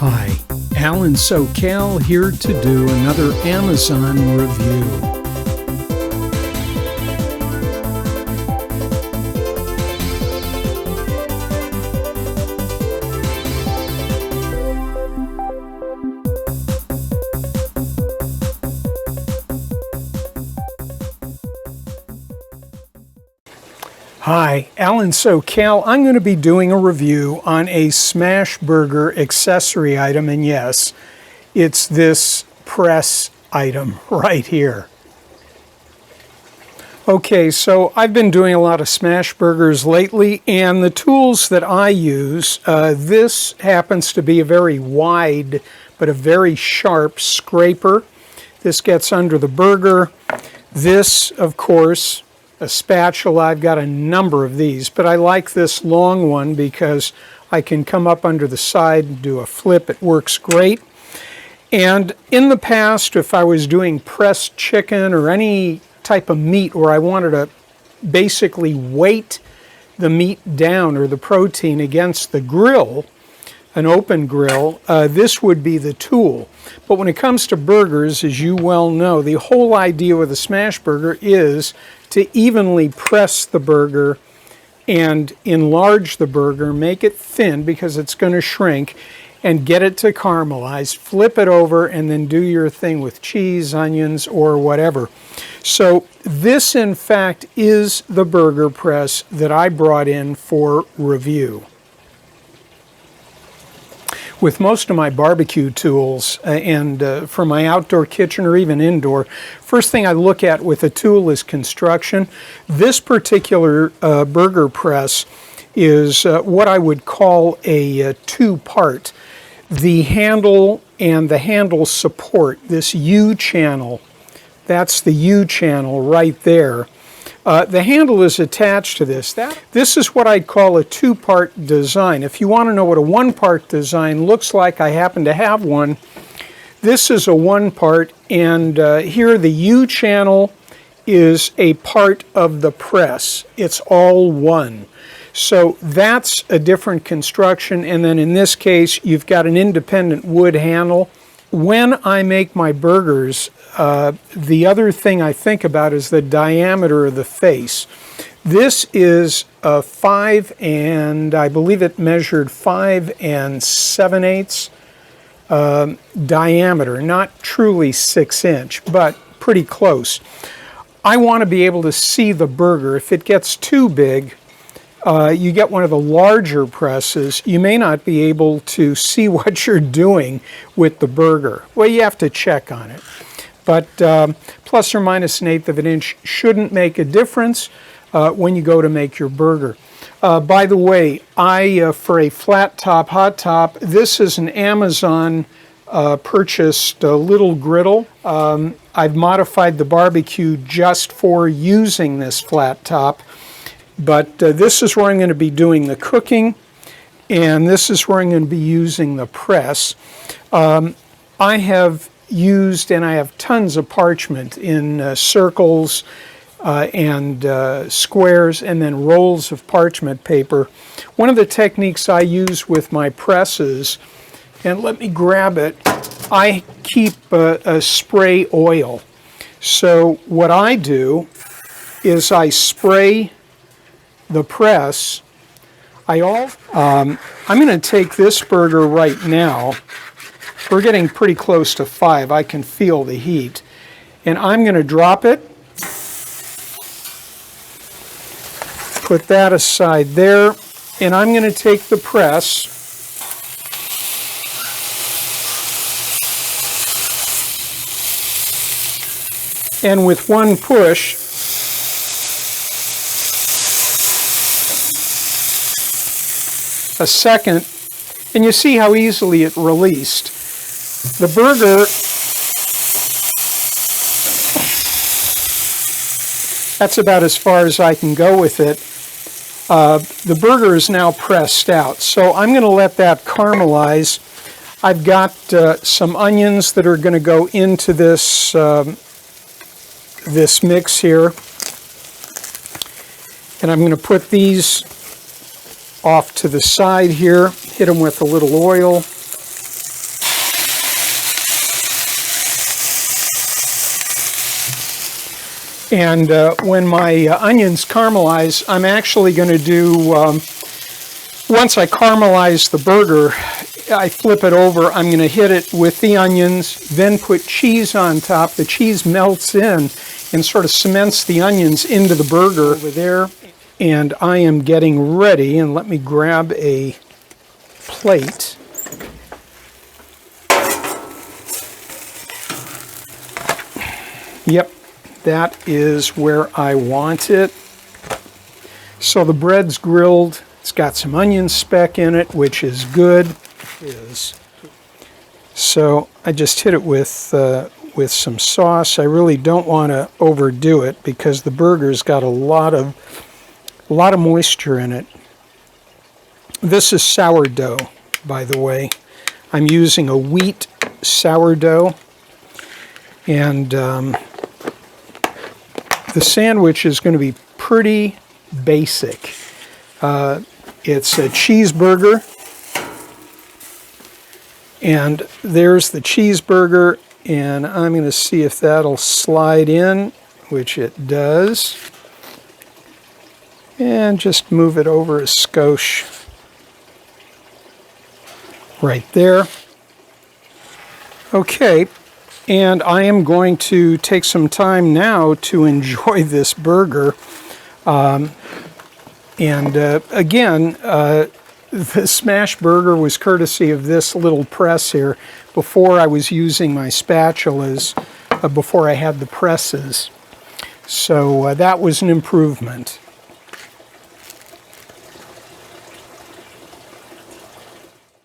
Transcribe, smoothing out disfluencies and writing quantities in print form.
Hi, Alan SoCal here to do another Amazon review. Hi, Alan SoCal. I'm going to be doing a review on a Smashburger accessory item, and yes, it's this press item right here. Okay, so I've been doing a lot of Smashburgers lately, and the tools that I use, this happens to be a very wide but a very sharp scraper. This gets under the burger. This, of course, a spatula. I've got a number of these, but I like this long one because I can come up under the side and do a flip. It works great. And in the past, if I was doing pressed chicken or any type of meat where I wanted to basically weight the meat down or the protein against the grill, an open grill, this would be the tool. But when it comes to burgers, as you well know, the whole idea with a Smashburger is to evenly press the burger and enlarge the burger, make it thin because it's going to shrink, and get it to caramelize, flip it over, and then do your thing with cheese, onions, or whatever. So this, in fact, is the burger press that I brought in for review. With most of my barbecue tools and for my outdoor kitchen or even indoor, first thing I look at with a tool is construction. This particular burger press is what I would call a two-part. The handle and the handle support, this U-channel, that's the U-channel right there. The handle is attached to this. This is what I'd call a two-part design. If you want to know what a one-part design looks like, I happen to have one. This is a one-part, and here the U-channel is a part of the press. It's all one. So that's a different construction, and then in this case, you've got an independent wood handle. When I make my burgers, the other thing I think about is the diameter of the face. This is a 5 and I believe it measured 5 7/8 diameter, not truly 6-inch, but pretty close. I want to be able to see the burger. If it gets too big, you get one of the larger presses, you may not be able to see what you're doing with the burger. Well, you have to check on it. But plus or minus 1/8 of an inch shouldn't make a difference when you go to make your burger. By the way, for a flat top, hot top, this is an Amazon purchased little griddle. I've modified the barbecue just for using this flat top. But this is where I'm going to be doing the cooking, and this is where I'm going to be using the press. I have used, and I have tons of parchment in circles and squares, and then rolls of parchment paper. One of the techniques I use with my presses, and let me grab it, I keep a spray oil. So what I do is I spray the press. I'm going to take this burger right now. We're getting pretty close to 5. I can feel the heat. And I'm going to drop it. Put that aside there. And I'm going to take the press. And with one push, a second, and you see how easily it released. The burger, that's about as far as I can go with it. The burger is now pressed out, so I'm going to let that caramelize. I've got some onions that are going to go into this this mix here, and I'm going to put these off to the side here, hit them with a little oil. And when my onions caramelize, I'm actually going to do, once I caramelize the burger, I flip it over, I'm going to hit it with the onions, then put cheese on top. The cheese melts in and sort of cements the onions into the burger over there. And I am getting ready, and let me grab a plate. Yep, that is where I want it. So the bread's grilled. It's got some onion speck in it, which is good. So I just hit it with some sauce. I really don't want to overdo it because the burger's got a lot of moisture in it. This is sourdough, by the way. I'm using a wheat sourdough, and the sandwich is going to be pretty basic. It's a cheeseburger, and there's the cheeseburger, and I'm going to see if that'll slide in, which it does. And just move it over a skosh right there. Okay, and I am going to take some time now to enjoy this burger. Again, the smash burger was courtesy of this little press here. Before I was using my spatulas, before I had the presses. So that was an improvement.